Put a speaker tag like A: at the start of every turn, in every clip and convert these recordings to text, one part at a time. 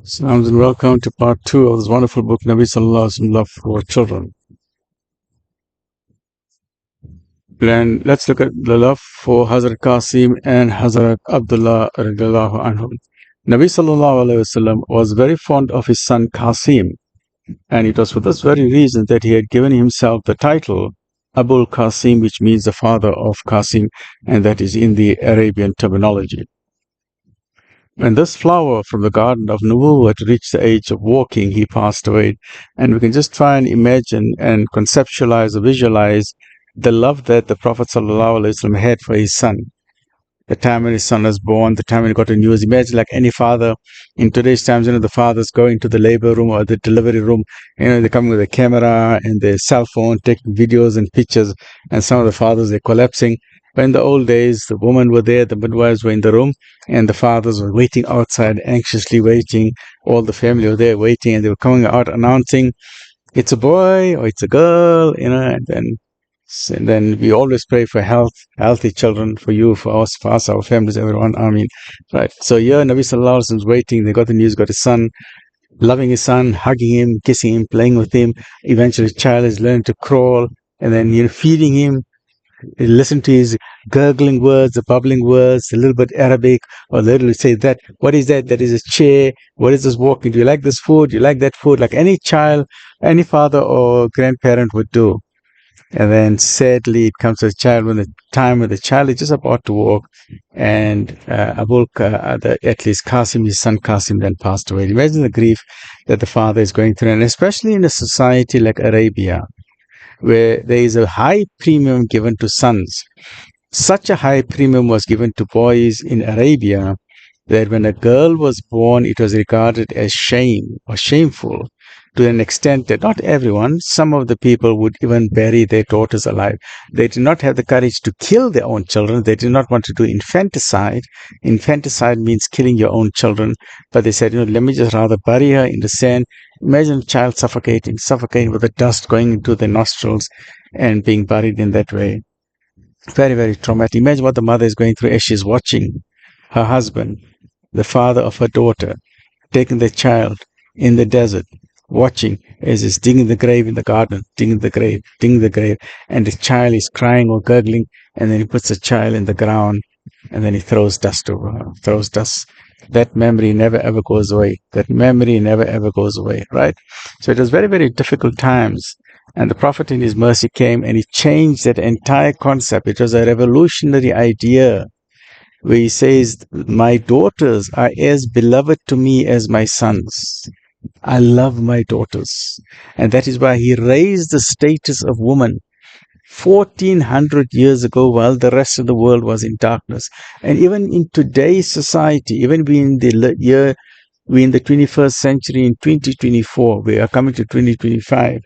A: Salams and welcome to part 2 of this wonderful book, Nabi Sal'lal'laa'hu, Love for Children. And let's look at the love for Hazrat Qasim and Hazrat Abdullah radiallahu anhu. Nabi Sal'lal'laa'hu was very fond of his son Qasim, and it was for this very reason that he had given himself the title Abul Qasim, which means the father of Qasim, and that is in the Arabian terminology. When this flower from the garden of Nubuwwat reached the age of walking, he passed away. And we can just try and imagine and conceptualize or visualize the love that the Prophet ﷺ had for his son. The time when his son was born, the time when he got a news. Imagine like any father in today's times, the fathers going to the labor room or the delivery room, they're coming with a camera and their cell phone, taking videos and pictures, and some of the fathers, they're collapsing. But in the old days, the women were there, the midwives were in the room, and the fathers were waiting outside, anxiously waiting. All the family were there waiting, and they were coming out announcing, it's a boy or it's a girl, and then we always pray for healthy children, for you, for us, our families, everyone. Ameen. Right. So here, Nabi Sallallahu Alaihi Wasallam is waiting. They got the news, got his son, loving his son, hugging him, kissing him, playing with him. Eventually, the child is learning to crawl, and then feeding him. Listen to his gurgling words, the bubbling words, a little bit Arabic, or literally say that. What is that? That is a chair. What is this walking? Do you like this food? Do you like that food? Like any child, any father or grandparent would do. And then sadly, it comes to the child when the time when the child is just about to walk, and at least Qasim, his son Qasim, then passed away. Imagine the grief that the father is going through, and especially in a society like Arabia, where there is a high premium given to sons. Such a high premium was given to boys in Arabia that when a girl was born, it was regarded as shame or shameful, to an extent that not everyone, some of the people would even bury their daughters alive. They did not have the courage to kill their own children. They did not want to do infanticide. Infanticide means killing your own children. But they said, let me just rather bury her in the sand. Imagine a child suffocating with the dust going into their nostrils and being buried in that way. Very, very traumatic. Imagine what the mother is going through as she's watching her husband, the father of her daughter, taking the child in the desert, watching as he's digging the grave in the garden, digging the grave, and the child is crying or gurgling, and then he puts the child in the ground, and then he throws dust over her, throws dust. That memory never ever goes away. That memory never ever goes away, right? So it was very, very difficult times. And the Prophet in his mercy came and he changed that entire concept. It was a revolutionary idea where he says, my daughters are as beloved to me as my sons. I love my daughters. And that is why he raised the status of woman 1400 years ago while the rest of the world was in darkness. And even in today's society, even we in the 21st century, in 2024, we are coming to 2025.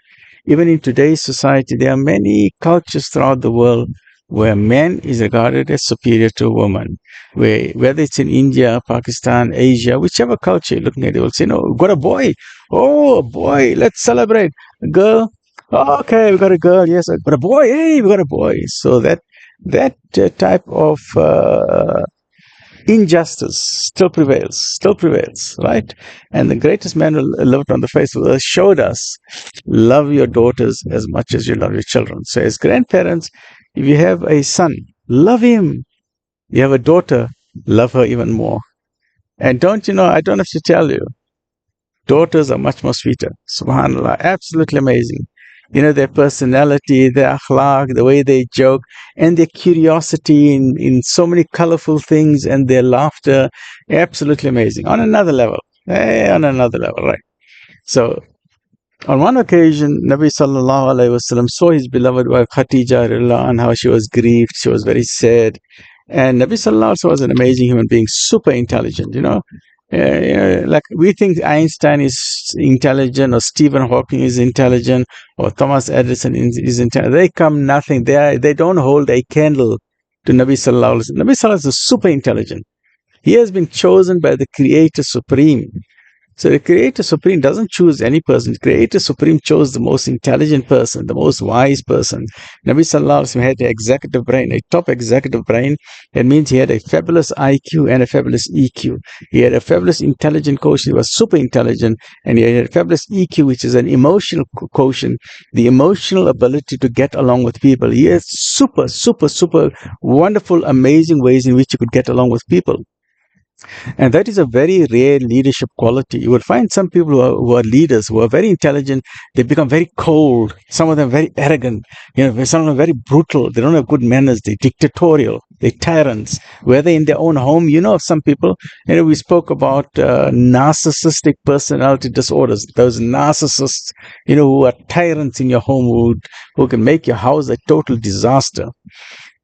A: Even in today's society, there are many cultures throughout the world where man is regarded as superior to a woman. Whether it's in India, Pakistan, Asia, whichever culture you're looking at, they will say, no, we've got a boy. Oh, a boy, let's celebrate. A girl, oh, okay, we got a girl, yes, but a boy, hey, we got a boy. So that type of injustice still prevails, right? And the greatest man who lived on the face of the earth showed us, love your daughters as much as you love your children. So as grandparents, if you have a son, love him. You have a daughter, love her even more. And I don't have to tell you, daughters are much more sweeter. Subhanallah, absolutely amazing. Their personality, their akhlaq, the way they joke, and their curiosity in so many colorful things, and their laughter, absolutely amazing. On another level, right? So, on one occasion, Nabi Sal'lal'laa'hu saw his beloved wife Khadija radiallahu anha. She was grieved, she was very sad. And Nabi Sallallahu was an amazing human being, super intelligent, like we think Einstein is intelligent, or Stephen Hawking is intelligent, or Thomas Edison is intelligent. They come nothing. They don't hold a candle to Nabi Sallallahu Alaihi Wasallam. Nabi Sallallahu is super intelligent. He has been chosen by the Creator Supreme So the Creator Supreme doesn't choose any person. The Creator Supreme chose the most intelligent person, the most wise person. Nabi Sal'lal'laa'hu had an executive brain, a top executive brain. That means he had a fabulous IQ and a fabulous EQ. He had a fabulous intelligent quotient. He was super intelligent. And he had a fabulous EQ, which is an emotional quotient, the emotional ability to get along with people. He has super, super, super wonderful, amazing ways in which he could get along with people. And that is a very rare leadership quality. You will find some people who are leaders, who are very intelligent, they become very cold. Some of them very arrogant. Some of them very brutal. They don't have good manners. They're dictatorial. They're tyrants. Whether in their own home, of some people, we spoke about narcissistic personality disorders. Those narcissists, who are tyrants in your home, who can make your house a total disaster.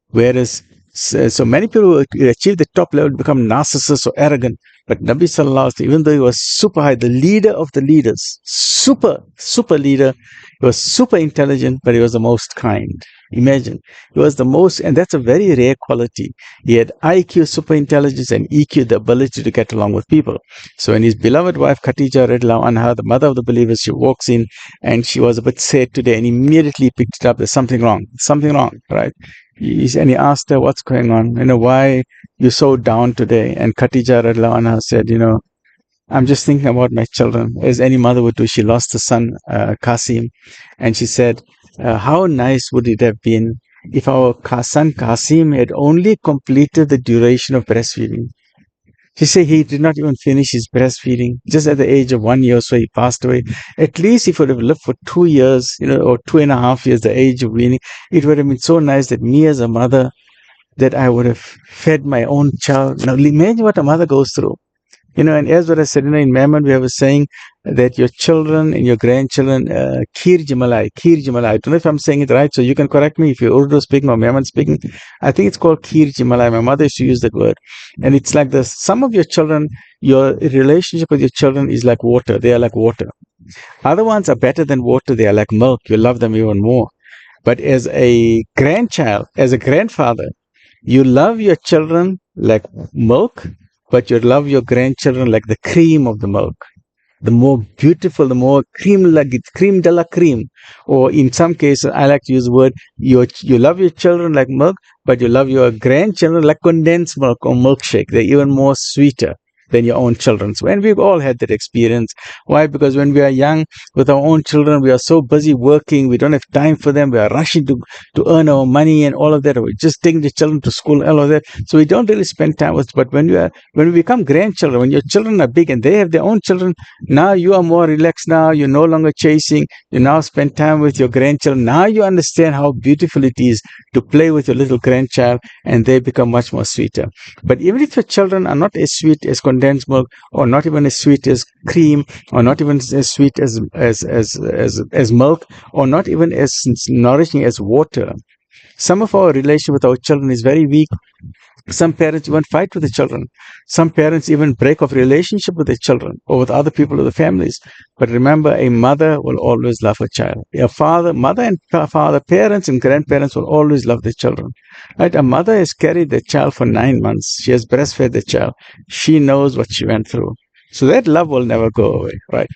A: Whereas, so many people who achieve the top level become narcissists or arrogant. But Nabi Sal'lal'laa'hu, even though he was super high, the leader of the leaders, super leader, he was super intelligent, but he was the most kind. Imagine, he was the most, and that's a very rare quality. He had IQ, super intelligence, and EQ, the ability to get along with people. So when his beloved wife Khadija radiallahu anha, the mother of the believers, she walks in and she was a bit sad today, and immediately picked it up. There's something wrong, right? And he asked her, what's going on? Why you're so down today? And Khadija radiallahu anha said, I'm just thinking about my children, as any mother would do. She lost a son, Qasim, and she said, how nice would it have been if our son Qasim had only completed the duration of breastfeeding. She said he did not even finish his breastfeeding. Just at the age of 1 year or so, he passed away. At least if he would have lived for 2 years, or 2.5 years, the age of weaning, it would have been so nice that me as a mother, that I would have fed my own child. Now imagine what a mother goes through. And as what I said, in Mehman, we have a saying that your children and your grandchildren, kheer jimalai. I don't know if I'm saying it right, so you can correct me if you're Urdu speaking or Mehman speaking. I think it's called kheer jimalai. My mother used to use that word. And it's like this. Some of your children, your relationship with your children is like water. They are like water. Other ones are better than water. They are like milk. You love them even more. But as a grandchild, as a grandfather, you love your children like milk, but you love your grandchildren like the cream of the milk. The more beautiful, the more cream, like cream de la cream. Or in some cases, I like to use the word, you love your children like milk, but you love your grandchildren like condensed milk or milkshake. They're even more sweeter than your own children. And we've all had that experience. Why? Because when we are young with our own children, we are so busy working, we don't have time for them, we are rushing to earn our money and all of that. We're just taking the children to school, all of that. So we don't really spend time with. But when we become grandchildren, when your children are big and they have their own children, now you are more relaxed. Now you're no longer chasing. You now spend time with your grandchildren. Now you understand how beautiful it is to play with your little grandchild, and they become much more sweeter. But even if your children are not as sweet as condensed milk, or not even as sweet as cream, or not even as sweet as milk, or not even as nourishing as water, some of our relation with our children is very weak. Some parents even fight with the children. Some parents even break off relationship with their children or with other people of the families. But remember, a mother will always love her child. Mother and father, parents and grandparents will always love their children. Right? A mother has carried the child for 9 months. She has breastfed the child. She knows what she went through. So that love will never go away, right?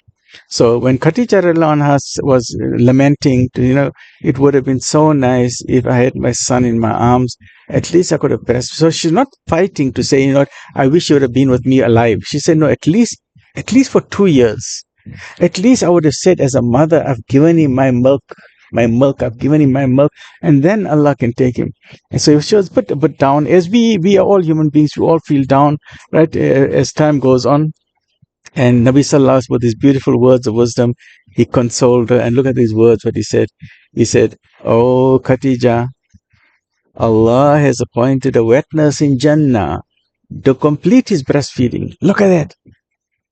A: So when Khadija radiallahu anha was lamenting, it would have been so nice if I had my son in my arms. At least I could have breastfed. So she's not fighting to say, I wish you would have been with me alive. She said, no, at least for 2 years. At least I would have said, as a mother, I've given him my milk, I've given him my milk, and then Allah can take him. And so she was a bit down. As we are all human beings, we all feel down, right, as time goes on. And Nabi Sallallahu, with his beautiful words of wisdom, he consoled her. And look at these words, what he said. He said, oh, Khadija, Allah has appointed a wet nurse in Jannah to complete his breastfeeding. Look at that.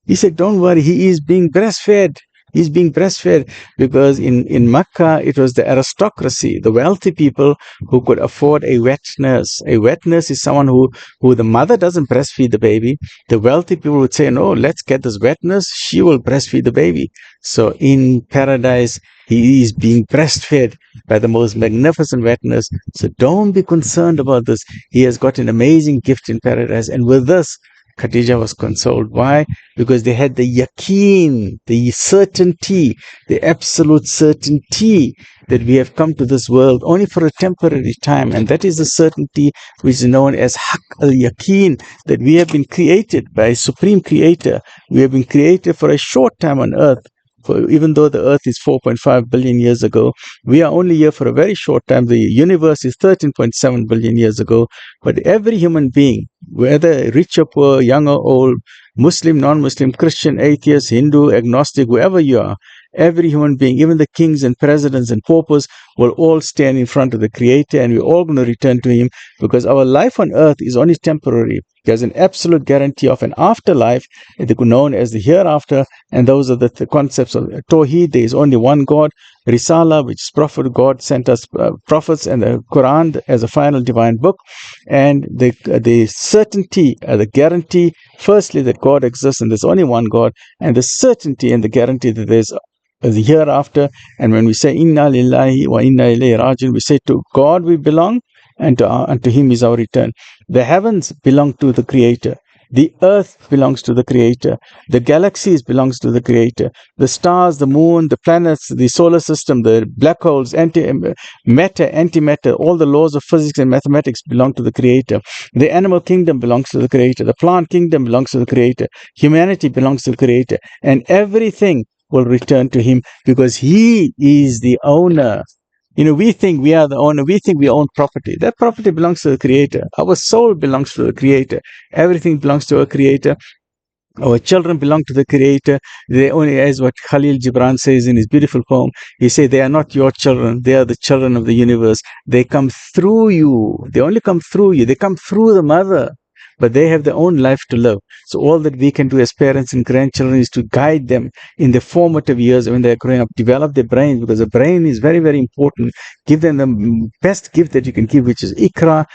A: He said, don't worry, he is being breastfed. He's being breastfed, because in Makkah, it was the aristocracy, the wealthy people who could afford a wet nurse. A wet nurse is someone who the mother doesn't breastfeed the baby. The wealthy people would say, no, let's get this wet nurse. She will breastfeed the baby. So in paradise, he is being breastfed by the most magnificent wet nurse. So don't be concerned about this. He has got an amazing gift in paradise. And with this, Khadija was consoled. Why? Because they had the yaqeen, the certainty, the absolute certainty that we have come to this world only for a temporary time. And that is the certainty which is known as haqq al-yaqeen, that we have been created by a supreme creator. We have been created for a short time on earth. Even though the earth is 4.5 billion years ago, we are only here for a very short time. The universe is 13.7 billion years ago. But every human being, whether rich or poor, young or old, Muslim, non-Muslim, Christian, atheist, Hindu, agnostic, whoever you are, every human being, even the kings and presidents and paupers, will all stand in front of the Creator, and we're all going to return to Him, because our life on earth is only temporary. There's an absolute guarantee of an afterlife, known as the hereafter, and those are the concepts of Tawheed. There is only one God. Risala, which is prophet, God sent us prophets, and the Quran as a final divine book, and the certainty, the guarantee, firstly that God exists and there's only one God, and the certainty and the guarantee that there's the hereafter. And when we say Inna lillahi wa inna ilayhi raji'un, we say to God we belong, and to Him is our return. The heavens belong to the Creator. The earth belongs to the Creator. The galaxies belongs to the Creator. The stars, the moon, the planets, the solar system, the black holes, matter, antimatter, all the laws of physics and mathematics belong to the Creator. The animal kingdom belongs to the Creator. The plant kingdom belongs to the Creator. Humanity belongs to the Creator. And everything will return to Him, because He is the owner. We think we are the owner. We think we own property. That property belongs to the Creator. Our soul belongs to the Creator. Everything belongs to our Creator. Our children belong to the Creator. They only, as what Khalil Gibran says in his beautiful poem, he says, they are not your children. They are the children of the universe. They come through you. They only come through you. They come through the mother, but they have their own life to live. So all that we can do as parents and grandchildren is to guide them in the formative years when they're growing up, develop their brains, because the brain is very, very important. Give them the best gift that you can give, which is Ikra.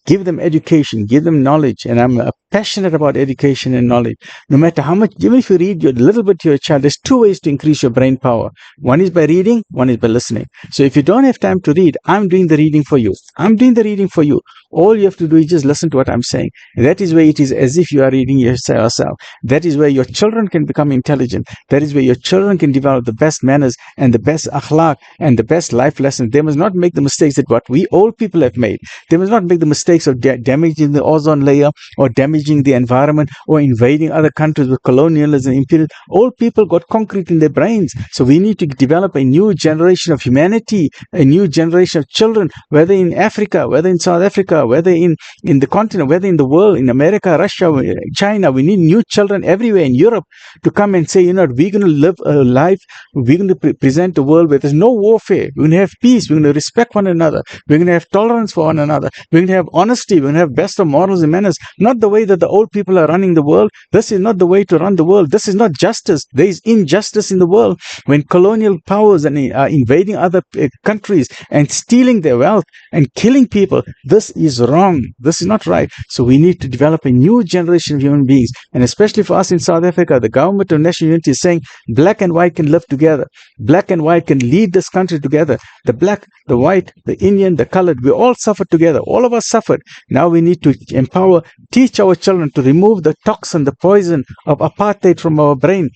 A: Give them education, give them knowledge. And I'm passionate about education and knowledge. No matter how much, even if you read a little bit to your child, there's two ways to increase your brain power. One is by reading, one is by listening. So if you don't have time to read, I'm doing the reading for you. I'm doing the reading for you. All you have to do is just listen to what I'm saying. That is where it is as if you are reading yourself. That is where your children can become intelligent. That is where your children can develop the best manners and the best akhlaq and the best life lessons. They must not make the mistakes that what we old people have made. They must not make the mistakes of damaging the ozone layer, or damaging the environment, or invading other countries with colonialism and imperialism. Old people got concrete in their brains. So we need to develop a new generation of humanity, a new generation of children, whether in Africa, whether in South Africa, whether in the continent, whether in the world, in America, Russia, China. We need new children everywhere in Europe to come and say, we're going to live a life, we're going to present a world where there's no warfare. We're going to have peace. We're going to respect one another. We're going to have tolerance for one another. We're going to have honesty. We're going to have best of morals and manners. Not the way that the old people are running the world. This is not the way to run the world. This is not justice. There is injustice in the world. When colonial powers are invading other countries and stealing their wealth and killing people, this is wrong. This is not right. So we need to develop a new generation of human beings. And especially for us in South Africa, the government of national unity is saying black and white can live together. Black and white can lead this country together. The black, the white, the Indian, the colored, we all suffered together. All of us suffered. Now we need to empower, teach our children to remove the toxin, the poison of apartheid from our brain.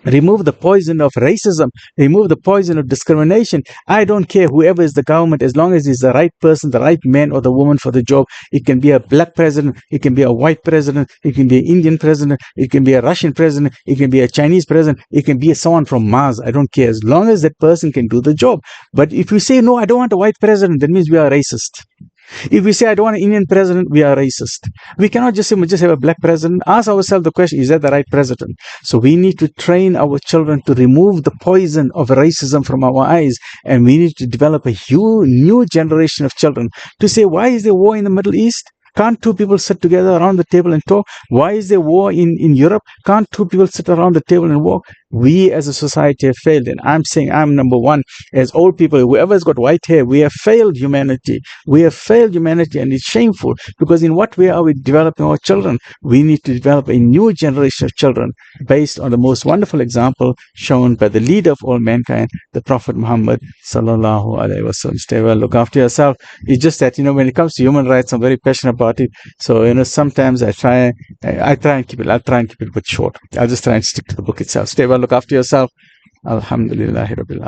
A: Remove the poison of racism. Remove the poison of discrimination. I don't care whoever is the government, as long as it's the right person, the right man or the woman for the job. It can be a black president. It can be a white president. It can be an Indian president. It can be a Russian president. It can be a Chinese president. It can be someone from Mars. I don't care, as long as that person can do the job. But if we say, no, I don't want a white president, that means we are racist. If we say, I don't want an Indian president, we are racist. We cannot just say, we just have a black president. Ask ourselves the question, is that the right president? So we need to train our children to remove the poison of racism from our eyes. And we need to develop a new generation of children to say, why is there war in the Middle East? Can't two people sit together around the table and talk? Why is there war in Europe? Can't two people sit around the table and walk? We as a society have failed. And I'm saying I'm number one. As old people, whoever's got white hair, we have failed humanity. We have failed humanity, and it's shameful, because in what way are we developing our children? We need to develop a new generation of children based on the most wonderful example shown by the leader of all mankind, the Prophet Muhammad Sal'lal'laa'hu. Stay well, look after yourself. It's just that, when it comes to human rights, I'm very passionate about it. So, sometimes I try and keep it. I'll try and keep it a bit short. I'll just try and stick to the book itself. Stay well, look after yourself. Alhamdulillah Rabbil Alamin.